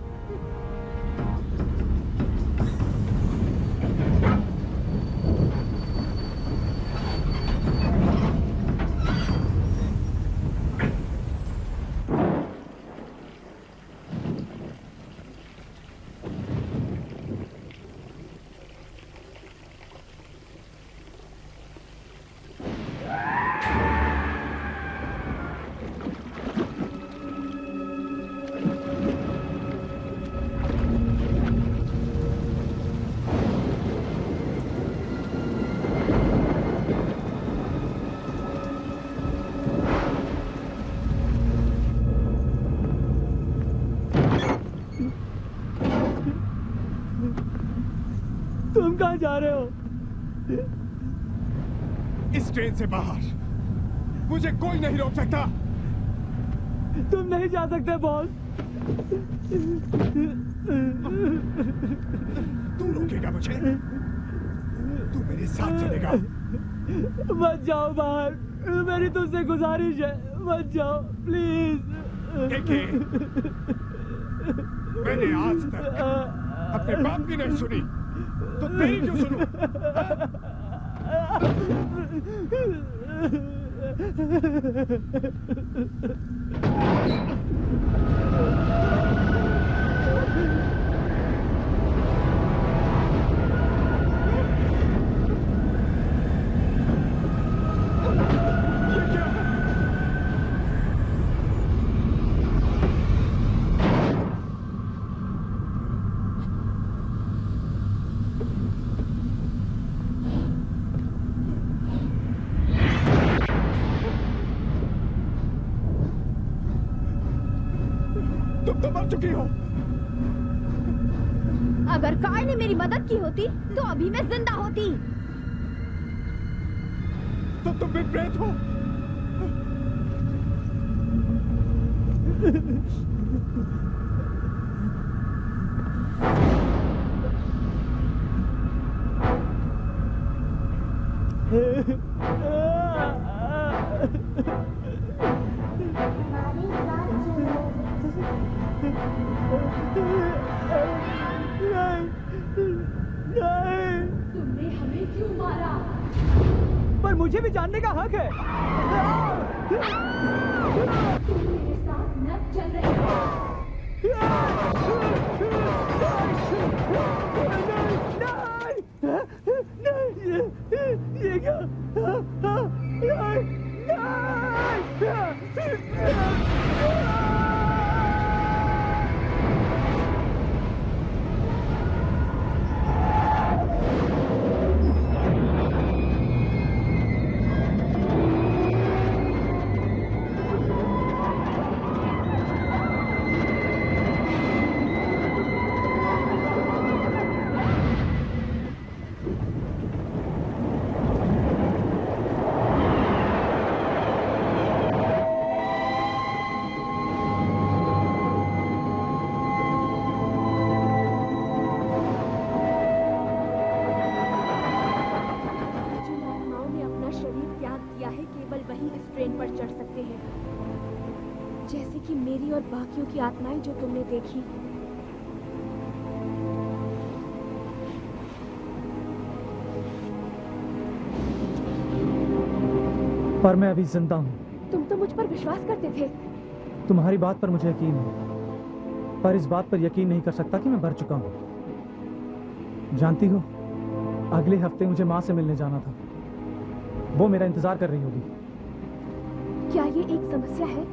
तुम कहाँ जा रहे हो? इस ट्रेन से बाहर मुझे कोई नहीं रोक सकता। तुम नहीं जा सकते बॉस। तू रोकेगा मुझे? तू मेरे साथ चलेगा? मत जाओ बाहर, मेरी तुमसे गुजारिश है, मत जाओ प्लीज। देखिए, मैंने आज तक अपने बाप की नहीं सुनी, तो तेरी क्यों सुनूं? तुम तो मर चुकी हो। अगर काय ने मेरी मदद की होती तो अभी मैं जिंदा होती। तो तुम भी प्रेत हो। तुमने हमें क्यों मारा? पर मुझे भी जानने का हक है। तुम मेरे साथ न चल रहे हो। ये क्या? जिन आत्माओं ने अपना शरीर त्याग दिया है केवल वही इस ट्रेन पर चढ़ सकते हैं, जैसे कि मेरी और बाकियों की आत्माएं जो तुमने देखी। पर मैं अभी जिंदा हूँ। तुम तो मुझ पर विश्वास करते थे। तुम्हारी बात पर मुझे यकीन है, पर इस बात पर यकीन नहीं कर सकता कि मैं मर चुका हूँ। जानती हो, अगले हफ्ते मुझे माँ से मिलने जाना था। वो मेरा इंतजार कर रही होगी। क्या ये एक समस्या है?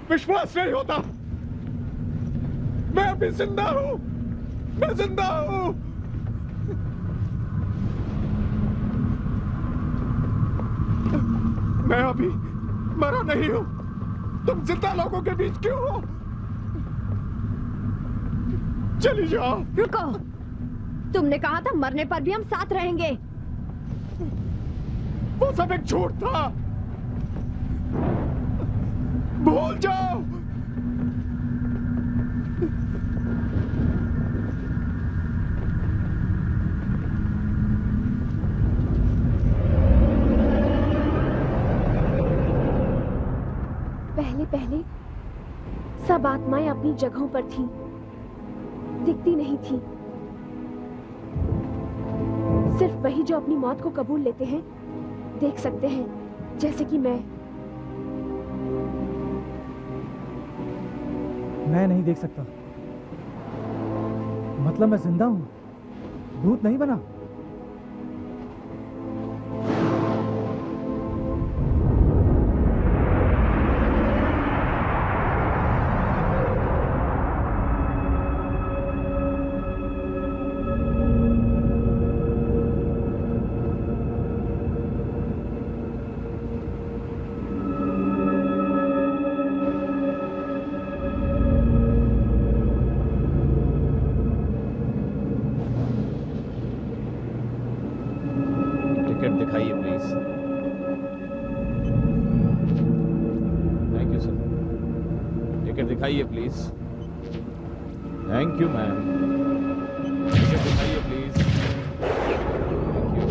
विश्वास नहीं होता। मैं अभी जिंदा हूँ। मैं जिंदा हूँ। मैं अभी मरा नहीं हूँ। तुम जिंदा लोगों के बीच क्यों हो? चली जाओ। रुको, तुमने कहा था मरने पर भी हम साथ रहेंगे। वो सब एक झूठ था। भूल जाओ। पहले पहले सब आत्माएं अपनी जगहों पर थीं, दिखती नहीं थी। सिर्फ वही जो अपनी मौत को कबूल लेते हैं देख सकते हैं, जैसे कि मैं नहीं देख सकता। मतलब मैं जिंदा हूँ, भूत नहीं बना। टिकट दिखाइए please. Thank you ma'am. Ticket दिखाइए प्लीज। Thank you.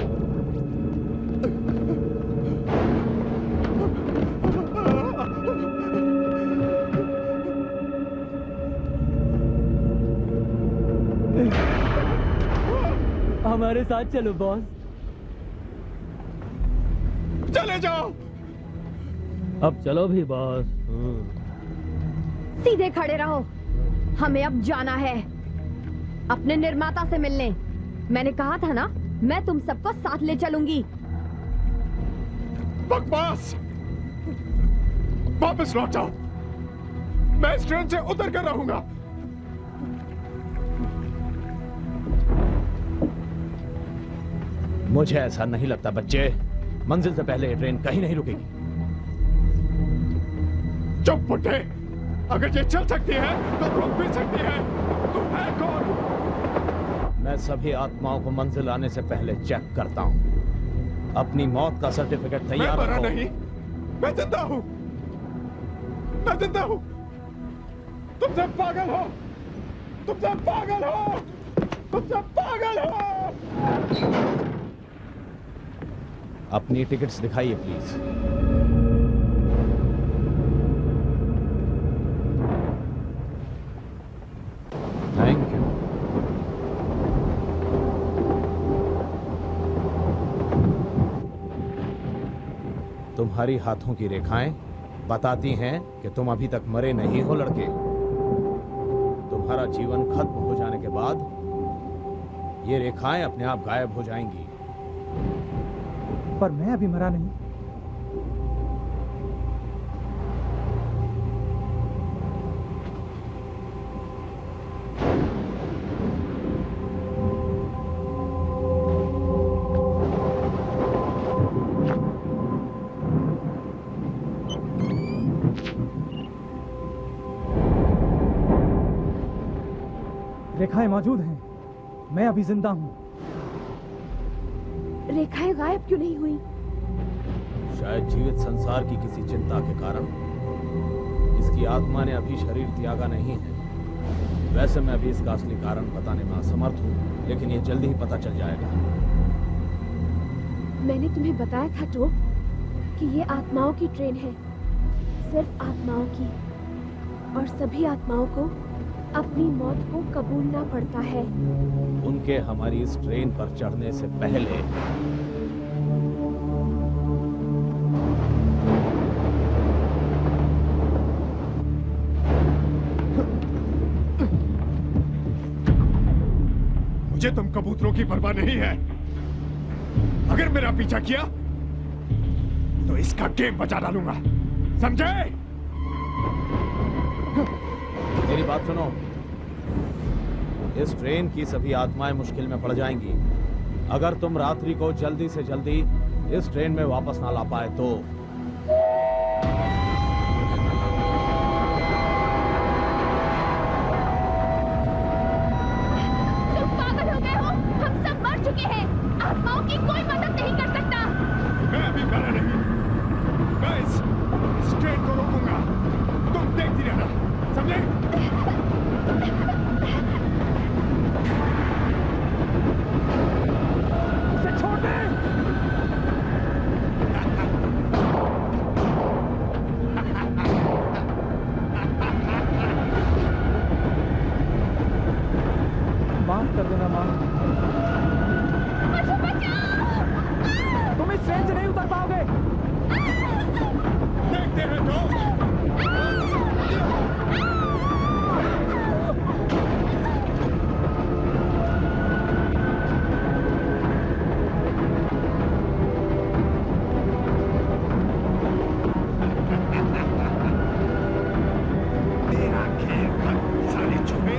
हमारे साथ चलो बॉस। चले जाओ। अब चलो भी बॉस। सीधे खड़े रहो, हमें अब जाना है अपने निर्माता से मिलने। मैंने कहा था ना, मैं तुम सबको साथ ले चलूंगी। बकवास। वापस लौट जाओ। मैं इस ट्रेन से उतर कर रहूंगा। मुझे ऐसा नहीं लगता बच्चे। मंजिल से पहले ये ट्रेन कहीं नहीं रुकेगी। चुप पुट्टे। अगर ये चल सकती है तो रुक भी सकती है। तू है कौन? मैं सभी आत्माओं को मंजिल आने से पहले चेक करता हूं। अपनी मौत का सर्टिफिकेट तैयार मैं मरा रखो। नहीं, मैं जिंदा हूं। मैं जिंदा हूं। तुम सब पागल हो। तुम सब पागल हो। तुम सब पागल हो। अपनी टिकट्स दिखाइए प्लीज। Thank you. तुम्हारी हाथों की रेखाएं बताती हैं कि तुम अभी तक मरे नहीं हो लड़के। तुम्हारा जीवन खत्म हो जाने के बाद ये रेखाएं अपने आप गायब हो जाएंगी। पर मैं अभी मरा नहीं। रेखाएं मौजूद हैं। मैं अभी जिंदा हूं। रेखाएं गायब क्यों नहीं हुई? शायद जीवित संसार की किसी चिंता के कारण इसकी आत्मा ने अभी शरीर त्यागा नहीं है। वैसे मैं अभी इसका असली कारण बताने में असमर्थ हूँ, लेकिन ये जल्दी ही पता चल जाएगा। मैंने तुम्हें बताया था टो कि ये आत्माओं की ट्रेन है, सिर्फ आत्माओं की, और सभी आत्माओं को अपनी मौत को कबूलना पड़ता है। उनके हमारी इस ट्रेन पर चढ़ने से पहले मुझे तुम कबूतरों की परवाह नहीं है। अगर मेरा पीछा किया तो इसका गेम बचा डालूंगा, समझे? मेरी बात सुनो। इस ट्रेन की सभी आत्माएं मुश्किल में पड़ जाएंगी अगर तुम रात्रि को जल्दी से जल्दी इस ट्रेन में वापस ना ला पाए तो। तुम पागल हो गए हो? हम सब मर चुके हैं। आत्माओं की कोई मदद नहीं कर सकता। मैं अभी मरा नहीं। मैं इस ट्रेन को रोकूंगा। तुम देखती रहना, समझे? उसे छोड़ दे। माफ कर देना माँ। तुम इस ट्रेन से नहीं उतर पाओगे। देखते हैं तो। तेरा खेल खत्म, साले चूहे।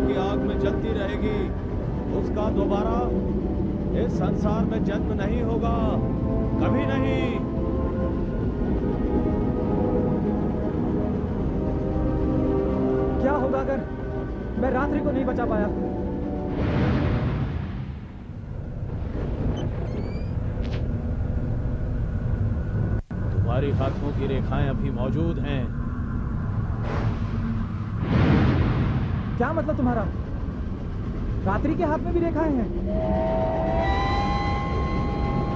की आग में जलती रहेगी, उसका दोबारा इस संसार में जन्म नहीं होगा, कभी नहीं। क्या होगा अगर मैं रात्रि को नहीं बचा पाया? तुम्हारी हाथों की रेखाएं अभी मौजूद हैं। क्या मतलब तुम्हारा? रात्रि के हाथ में भी रेखाएं हैं?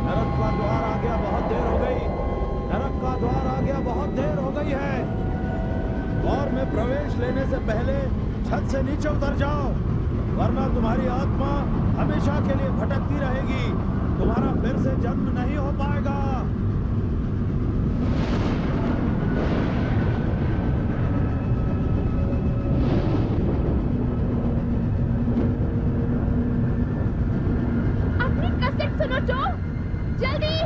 नरक का द्वार आ गया, बहुत देर हो गई। नरक का द्वार आ गया, बहुत देर हो गई है। और में प्रवेश लेने से पहले छत से नीचे उतर जाओ, वरना तुम्हारी आत्मा हमेशा के लिए भटकती रहेगी। तुम्हारा फिर से जन्म नहीं हो पाएगा। अपनी कैसेट सुनो जो, जल्दी।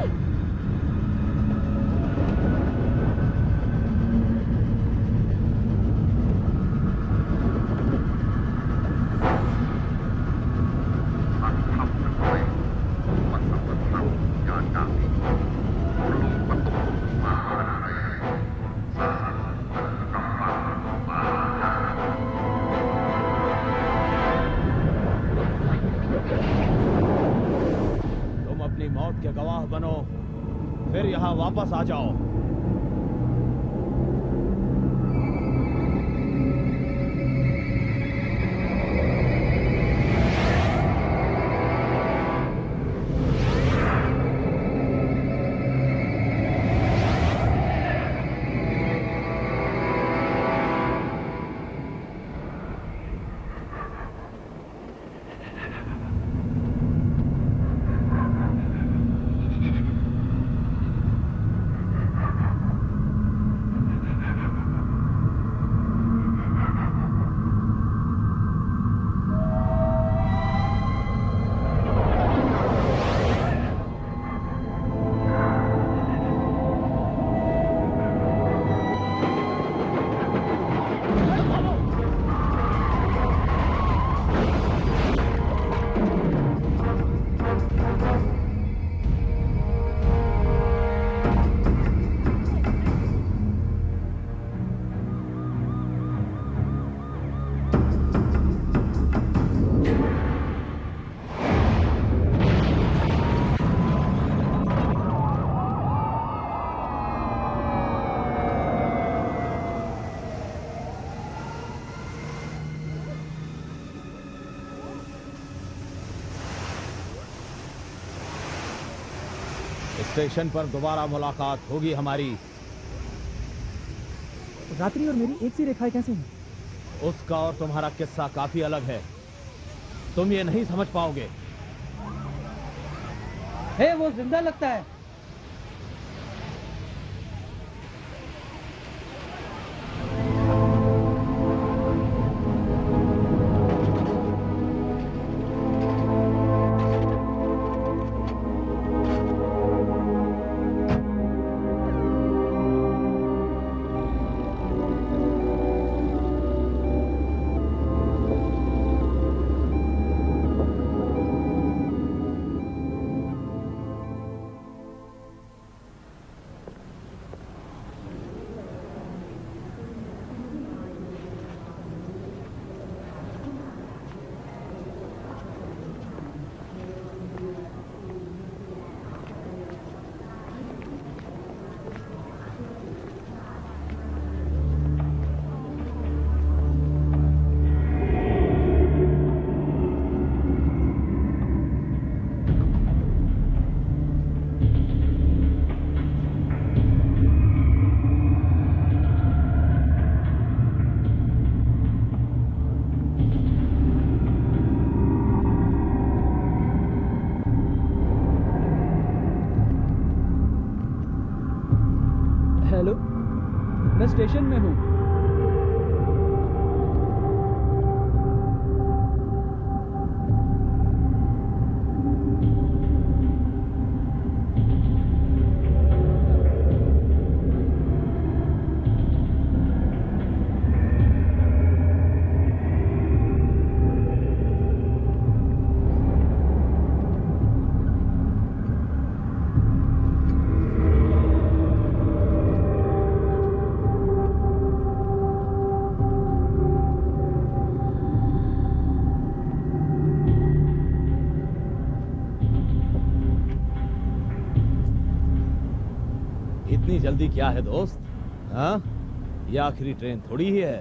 अपनी मौत के गवाह बनो, फिर यहां वापस आ जाओ। स्टेशन पर दोबारा मुलाकात होगी हमारी। रात्रि और मेरी एक सी रेखाएं कैसे हैं? उसका और तुम्हारा किस्सा काफी अलग है, तुम ये नहीं समझ पाओगे। वो जिंदा लगता है। हेलो, मैं स्टेशन में हूँ। इतनी जल्दी क्या है दोस्त? हाँ, ये आखिरी ट्रेन थोड़ी ही है।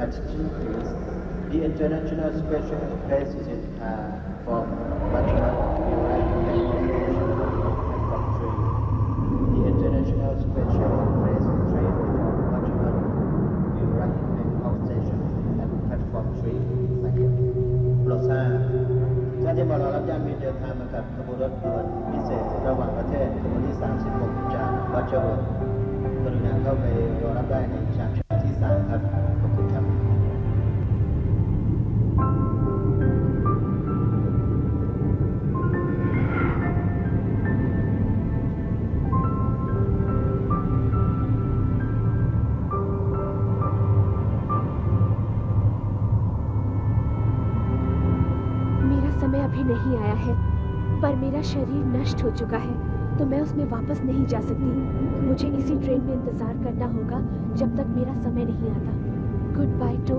Attention please. The International Special Express is in from Bachman to platform 3. The International Special Express train from Bachman to Bangkok Station at platform 3. Thank you. โปรดทราบท่านที่มารอรับญาติมิตรเดินทางมากับขบวนรถด่วนพิเศษระหว่างประเทศขบวนที่ 36 จากบัชเวิร์ดกรุณาเข้าไปรอรับได้ในชานที่ 3 ครับขอบคุณครับ मेरा समय अभी नहीं आया है, पर मेरा शरीर नष्ट हो चुका है, तो मैं उसमें वापस नहीं जा सकती। मुझे इसी ट्रेन में इंतजार करना होगा जब तक मेरा समय नहीं आता। Good by two